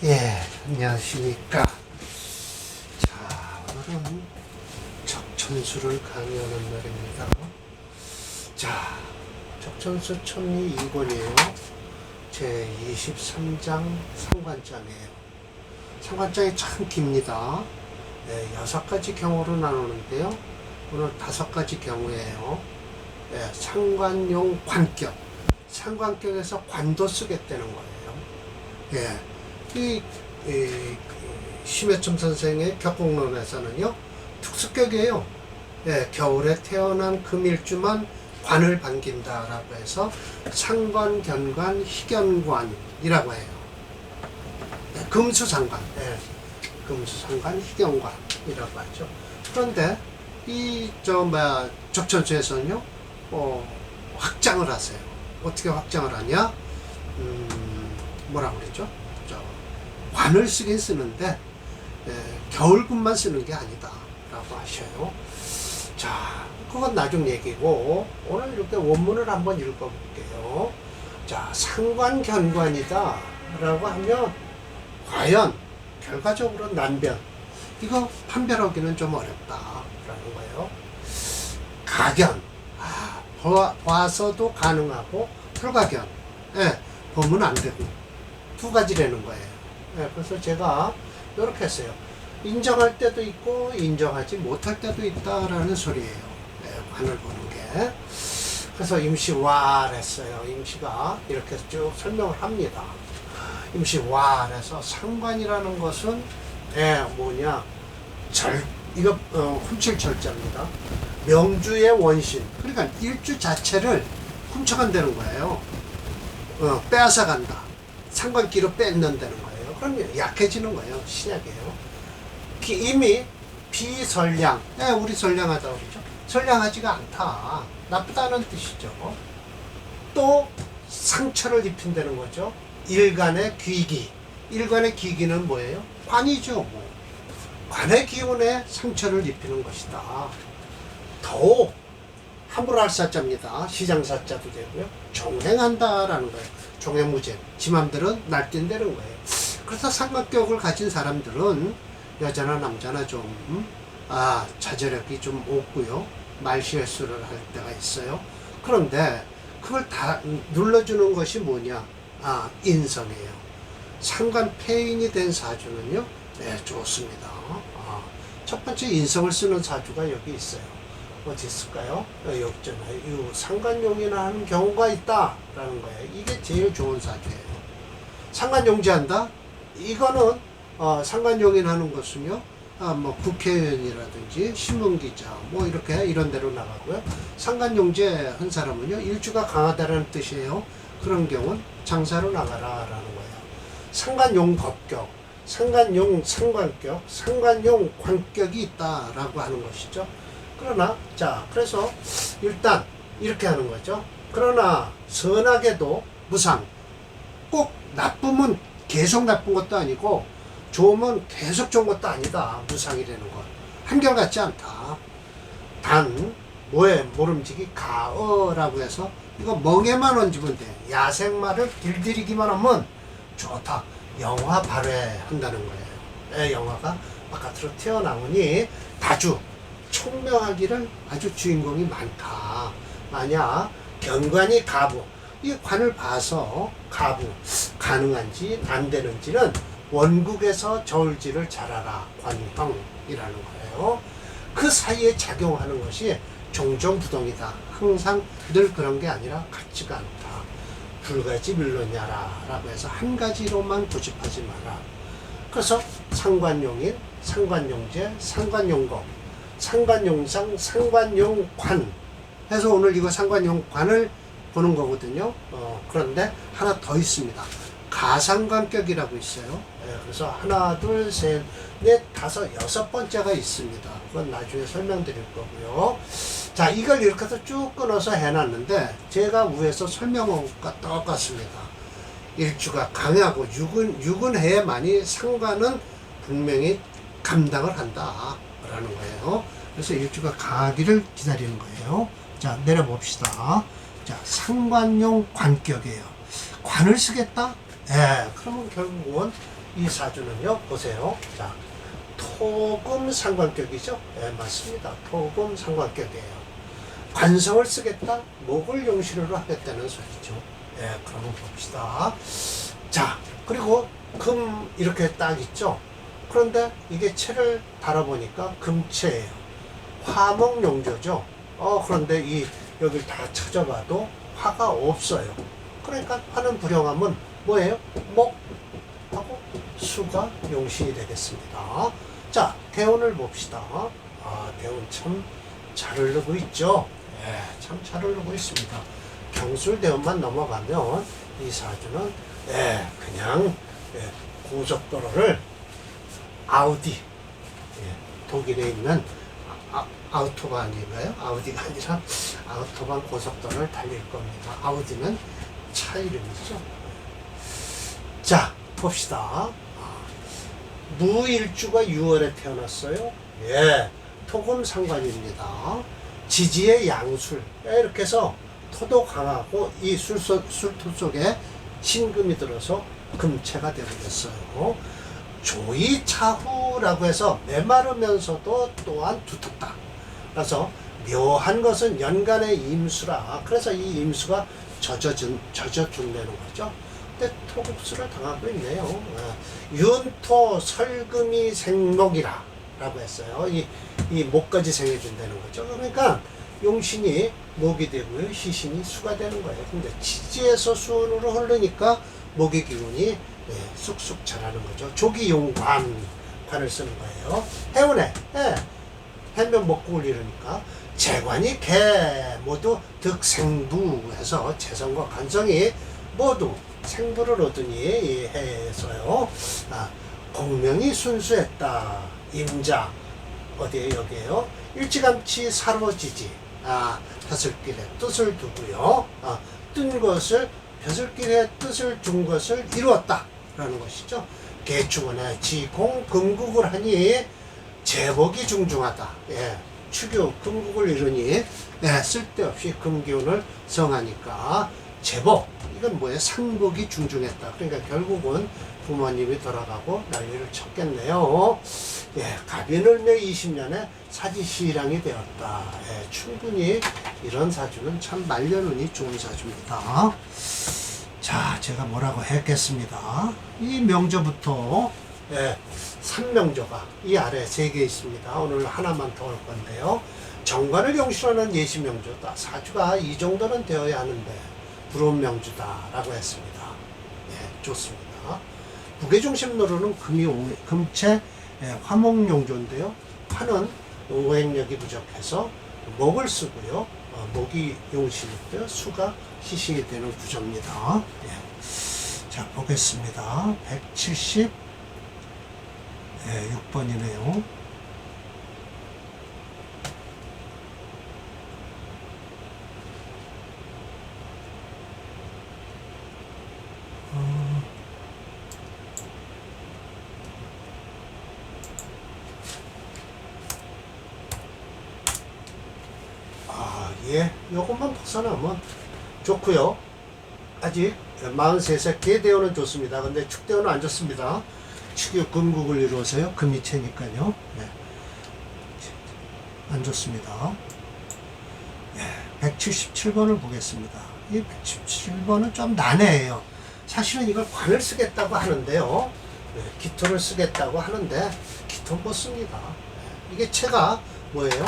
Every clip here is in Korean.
예, 안녕하십니까. 자, 오늘은 적천수를 강의하는 날입니다. 자, 적천수 천리 2권이에요. 제 23장 상관장이에요. 상관장이 참 깁니다. 네, 6가지 경우로 나누는데요. 오늘 5가지 경우예요. 네, 상관용 관격. 상관격에서 관도 쓰겠다는 거예요. 예. 이 심해점 선생의 격공론에서는요, 특수격이에요. 예, 겨울에 태어난 금일주만 관을 반긴다라고 해서 상관, 견관, 희견관이라고 해요. 예, 금수상관, 예, 금수상관, 희견관이라고 하죠. 그런데 적천수에서는요, 확장을 하세요. 어떻게 확장을 하냐? 뭐라 그러죠? 관을 쓰긴 쓰는데 겨울군만 쓰는 게 아니다 라고 하셔요. 자, 그건 나중 얘기고 오늘 이렇게 원문을 한번 읽어볼게요. 자, 상관견관이다 라고 하면 과연 결과적으로 난변, 이거 판별하기는 좀 어렵다 라는 거예요. 가견, 봐서도 가능하고 불가견, 보면 안 되고, 두 가지라는 거예요. 그래서 제가 이렇게 했어요. 인정할 때도 있고 인정하지 못할 때도 있다라는 소리예요. 관을 보는 게. 그래서 임시왈 했어요. 임시가 이렇게 쭉 설명을 합니다. 임시왈에서 상관이라는 것은 뭐냐, 이거 훔칠절자입니다. 명주의 원신, 그러니까 일주 자체를 훔쳐간다는 거예요. 빼앗아간다. 상관기로 뺏는다는 거예요. 그럼 약해지는 거예요. 신약이에요. 이미 비선량, 우리 선량하다고 그러죠. 선량하지가 않다. 나쁘다는 뜻이죠. 또 상처를 입힌다는 거죠. 일간의 귀기. 일간의 귀기는 뭐예요? 관이죠. 뭐. 관의 기운에 상처를 입히는 것이다. 더욱 함부로할사자입니다. 시장사자도 되고요. 종행한다라는 거예요. 종행무죄. 지 맘대로 날뛴다는 거예요. 그래서 상관격을 가진 사람들은 여자나 남자나 좀 자제력이 좀 없고요. 말실수를 할 때가 있어요. 그런데 그걸 다 눌러주는 것이 뭐냐? 인성이에요. 상관 폐인이 된 사주는요, 좋습니다. 첫 번째 인성을 쓰는 사주가 여기 있어요. 어디 있을까요? 여기 있잖아요. 이 상관용이나 하는 경우가 있다라는 거예요. 이게 제일 좋은 사주예요. 상관용지한다? 이거는 상관용인 하는 것은요, 뭐 국회의원이라든지 신문기자 뭐 이렇게 이런 데로 나가고요. 상관용제 한 사람은요, 일주가 강하다라는 뜻이에요. 그런 경우는 장사로 나가라라는 거예요. 상관용 법격, 상관용 상관격, 상관용 관격이 있다라고 하는 것이죠. 그러나 그래서 일단 이렇게 하는 거죠. 그러나 선하게도 무상, 꼭 나쁘면 계속 나쁜 것도 아니고 좋으면 계속 좋은 것도 아니다. 무상이라는 건 한결같지 않다. 단 모름지기 가어라고 해서 이거 멍에만 얹으면 돼. 야생마를 길들이기만 하면 좋다. 영화 발휘한다는 거예요. 영화가 바깥으로 튀어나오니 다주 총명하기를 아주 주인공이 많다. 만약 견관이 가부, 이 관을 봐서 가부 가능한지 안 되는지는 원국에서 저울질을 잘하라 관형이라는 거예요. 그 사이에 작용하는 것이 종종부동이다. 항상 늘 그런 게 아니라 같지가 않다. 불가지 밀로냐라 라고 해서 한 가지로만 고집하지 마라. 그래서 상관용인, 상관용제, 상관용법, 상관용상, 상관용관 해서 오늘 이거 상관용관을 보는 거거든요. 그런데 하나 더 있습니다. 가상관격이라고 있어요. 그래서 하나, 둘, 셋, 넷, 다섯, 6번째가 있습니다. 그건 나중에 설명드릴 거고요. 자, 이걸 이렇게 해서 쭉 끊어서 해놨는데 제가 위에서 설명한 것과 똑같습니다. 일주가 강하고 유근해야만이 상관은 분명히 감당을 한다 라는 거예요. 그래서 일주가 강하기를 기다리는 거예요. 자, 내려봅시다. 자, 상관용 관격이에요. 관을 쓰겠다? 예, 그러면 결국은 이 사주는요, 보세요. 자, 토금 상관격이죠? 예, 맞습니다. 토금 상관격이에요. 관성을 쓰겠다, 목을 용신으로 하겠다는 소리죠. 예, 그러면 봅시다. 자, 그리고 금 이렇게 딱 있죠? 그런데 이게 채를 달아보니까 금채예요. 화목용조죠. 그런데 여기를 다 찾아봐도 화가 없어요. 그러니까 화는 불용하면 뭐예요? 목하고 수가 용신이 되겠습니다. 자, 대운을 봅시다. 대운 참 잘 흐르고 있죠. 예, 참 잘 흐르고 있습니다. 경술대운만 넘어가면 이 사주는 그냥 고속도로를 아우디, 독일에 있는 아우토반인가요? 아우디가 아니라 아우토반 고속도로를 달릴 겁니다. 아우디는 차 이름이죠. 자, 봅시다. 무일주가 6월에 태어났어요. 예, 토금 상관입니다. 지지의 양술. 이렇게 해서 토도 강하고 이 술토 속에 신금이 들어서 금채가 되어버렸어요. 조이차후라고 해서 메마르면서도 또한 두텁다. 그래서 묘한 것은 연간의 임수라. 그래서 이 임수가 젖어준다는 거죠. 근데 토국수를 당하고 있네요. 윤토 설금이 생목이라 라고 했어요. 이 목까지 생해준다는 거죠. 그러니까 용신이 목이 되고요, 희신이 수가 되는 거예요. 근데 지지에서 수운으로 흐르니까 목의 기운이 쑥쑥 자라는 거죠. 조기용관, 관을 쓰는 거예요. 해운에 해면 목국을 이루니까 재관이 개 모두 득생부해서 재성과 관성이 모두 생부를 얻으니 해서요. 공명이 순수했다. 임자 어디에 여기에요. 일찌감치 사로지지. 벼슬길에 뜻을 두고요. 뜬 것을 벼슬길에 뜻을 둔 것을 이루었다 라는 것이죠. 개축원에 지공 금국을 하니 제복이 중중하다. 축유 금국을 이루니 쓸데없이 금기운을 성하니까 제복, 이건 뭐예요? 상복이 중중했다. 그러니까 결국은 부모님이 돌아가고 난리를 쳤겠네요. 갑인을매 20년에 사지시랑이 되었다. 충분히 이런 사주는 참 말년운이 좋은 사주입니다. 자, 제가 뭐라고 했겠습니다. 이 명조부터 3명조가 이 아래 3개 있습니다. 오늘 하나만 더 올 건데요. 정관을 용신하는 예시명조다. 사주가 이 정도는 되어야 하는데 불온 명주다라고 했습니다. 좋습니다. 무게중심 노루는 금채 화목용조인데요. 화는 오행력이 부족해서 목을 쓰고요. 목이 용신이고요. 수가 희신이 되는 구조입니다. 자, 보겠습니다. 176번이네요. 요것만 벗어나면 좋고요. 아직 43세 개대원은 좋습니다. 근데 축대원은 안 좋습니다. 축유 금국을 이루어서요. 금이체니까요. 안 좋습니다. 177번을 보겠습니다. 이 177번은 좀 난해해요. 사실은 이걸 관을 쓰겠다고 하는데요. 기토를 쓰겠다고 하는데 기토 못 씁니다. 이게 채가 뭐예요?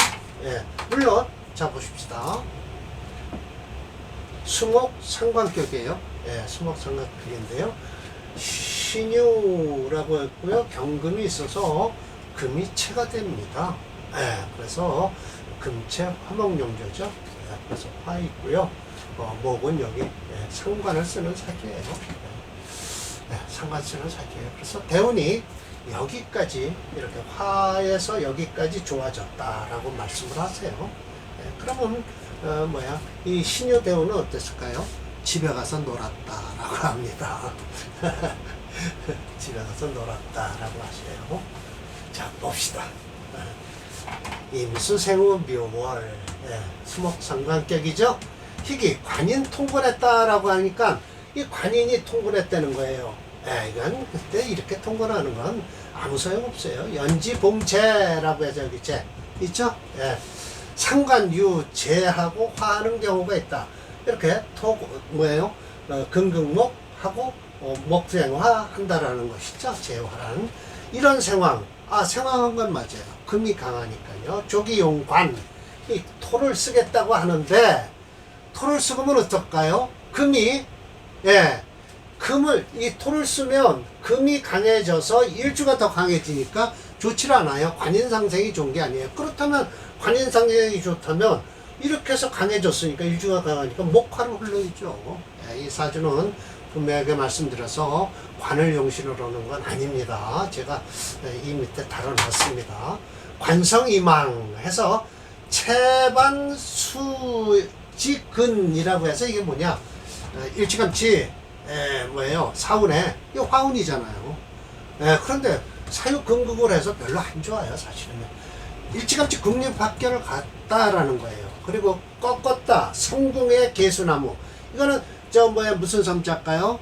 물론 자, 보십시다. 수목 상관격이에요. 수목 상관격인데요. 신유라고 했고요. 경금이 있어서 금이 채가 됩니다. 그래서 금채 화목용조죠. 그래서 화 있고요. 목은 여기 상관을 쓰는 사주예요. 상관 쓰는 사주예요. 그래서 대운이 여기까지 이렇게 화에서 여기까지 좋아졌다라고 말씀을 하세요. 그러면 이 신유 대운은 어땠을까요? 집에 가서 놀았다라고 합니다. 집에 가서 놀았다라고 하세요. 자, 봅시다. 임수생우 묘월 수목상관격이죠. 희귀 관인 통벌했다라고 하니까 이 관인이 통근했다는 거예요. 이건 그때 이렇게 통근하는 건 아무 소용 없어요. 연지봉제라고 해서 여기 제 있죠? 상관유 제하고 화하는 경우가 있다. 이렇게 뭐예요? 근극목하고 목생화 한다라는 것이죠. 제화라는 이런 상황. 상황한 건 맞아요. 금이 강하니까요. 조기용관 이 토를 쓰겠다고 하는데 토를 쓰면 어떨까요? 금이 금을 이 토를 쓰면 금이 강해져서 일주가 더 강해지니까 좋질 않아요. 관인상생이 좋은 게 아니에요. 그렇다면 관인상생이 좋다면 이렇게 해서 강해졌으니까 일주가 강하니까 목화로 흘러있죠. 이 사주는 분명하게 말씀드려서 관을 용신으로 하는 건 아닙니다. 제가 이 밑에 달아놨습니다. 관성이망 해서 채반수지근이라고 해서 이게 뭐냐 일찌감치 뭐예요 사운에 이 화운이잖아요. 그런데 사유근극을 해서 별로 안 좋아요. 사실은 일찌감치 국립학교를 갔다라는 거예요. 그리고 꺾었다 성궁의 개수나무 이거는 무슨 섬자일까요?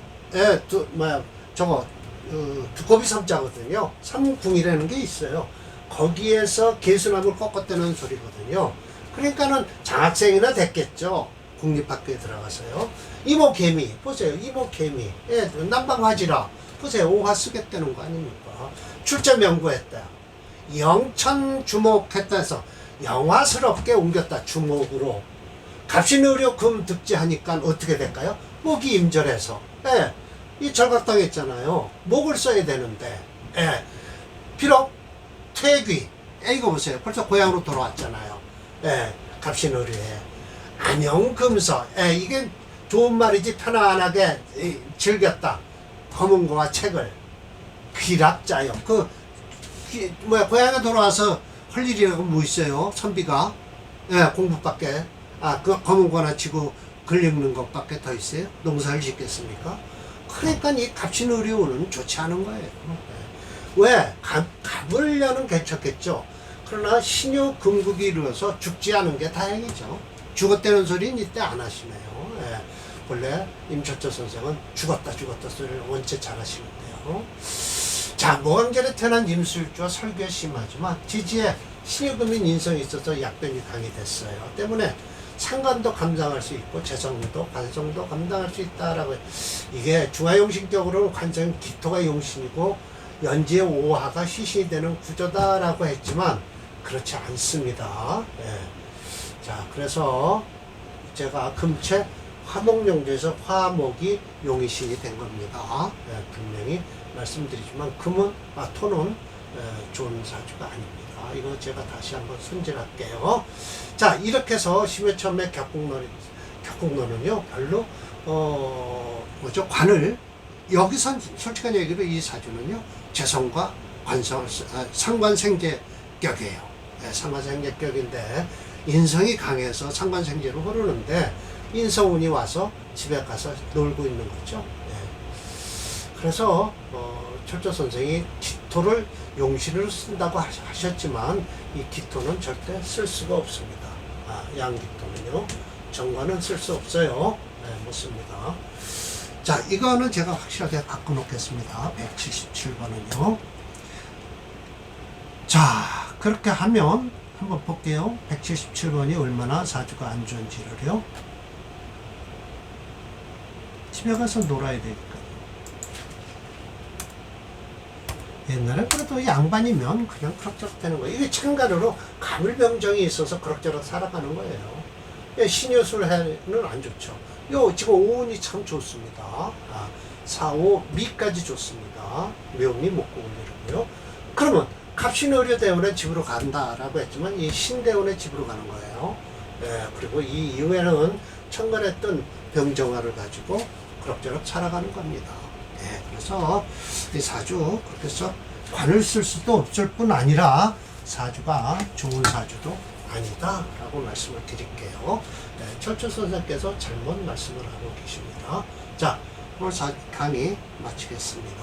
두꺼비 섬자거든요. 삼궁이라는 게 있어요. 거기에서 개수나무를 꺾었다는 소리거든요. 그러니까는 장학생이나 됐겠죠. 국립학교에 들어가서요. 이모개미 보세요. 이모개미 남방화지라 보세요. 오화 쓰겠다는 거 아닙니까? 출전 연구했다. 영천 주목했다 해서 영화스럽게 옮겼다. 주목으로 갑신의료 금 득지하니까 어떻게 될까요? 목이 임절해서 이 절각당했잖아요. 목을 써야 되는데 비록 퇴귀 이거 보세요. 벌써 고향으로 돌아왔잖아요. 갑신의료에 안영금서 이게 좋은 말이지 편안하게 즐겼다. 검은고와 책을 귀락자요. 고향에 돌아와서 할 일이라고 뭐 있어요? 선비가 공부밖에 그 검은고나 치고 글 읽는 것밖에 더 있어요? 농사를 짓겠습니까? 그러니까 이 갑신의료는 좋지 않은 거예요. 왜? 갑을려는 괜찮겠죠. 그러나 신유 금극이 이루어서 죽지 않은 게 다행이죠. 죽었다는 소리는 이때 안 하시네요. 원래 임철조 선생은 죽었다 소리를 원체 잘 하시는데요. 자, 모강절에 태어난 임술주와 설교에 심하지만 지지에 신유금인 인성이 있어서 약변이 강이 됐어요. 때문에 상관도 감당할 수 있고 재성도 관성도 감당할 수 있다라고 이게 중화용신격으로는 관성은 기토가 용신이고 연지의 오화가 시신이 되는 구조다라고 했지만 그렇지 않습니다. 자, 그래서 제가 금체 화목용조에서 화목이 용의신이 된 겁니다. 분명히 말씀드리지만 토는 좋은 사주가 아닙니다. 이거 제가 다시 한번 손질할게요. 자, 이렇게 해서 10회 처음에 격국론은요 별로 관을 여기선 솔직한 얘기로 이 사주는요 재성과 관성 상관생제격이에요. 상관생제격인데 인성이 강해서 상관생제로 흐르는데 인성운이 와서 집에 가서 놀고 있는 거죠. 그래서 철조 선생이 기토를 용신으로 쓴다고 하셨지만 이 기토는 절대 쓸 수가 없습니다. 양기토는요 정관은 쓸 수 없어요. 못 씁니다. 자, 이거는 제가 확실하게 바꿔 놓겠습니다. 177번은요. 자, 그렇게 하면 한번 볼게요. 177번이 얼마나 사주가 안 좋은지를요. 집에 가서 놀아야 되니까. 옛날에 그래도 양반이면 그냥 그럭저럭 되는 거예요. 이게 참가로로 가물병정이 있어서 그럭저럭 살아가는 거예요. 신유술해는 안 좋죠. 지금 오운이 참 좋습니다. 4, 5, 미까지 좋습니다. 묘미, 목고운이고요. 그러면 갑신의료 대원의 집으로 간다라고 했지만 이 신대원의 집으로 가는 거예요. 그리고 이 이후에는 천간했던 병정화를 가지고 그럭저럭 살아가는 겁니다. 그래서 이 사주 그렇게 해서 관을 쓸 수도 없을 뿐 아니라 사주가 좋은 사주도 아니다 라고 말씀을 드릴게요. 철조 선생께서 잘못 말씀을 하고 계십니다. 자, 오늘 강의 마치겠습니다.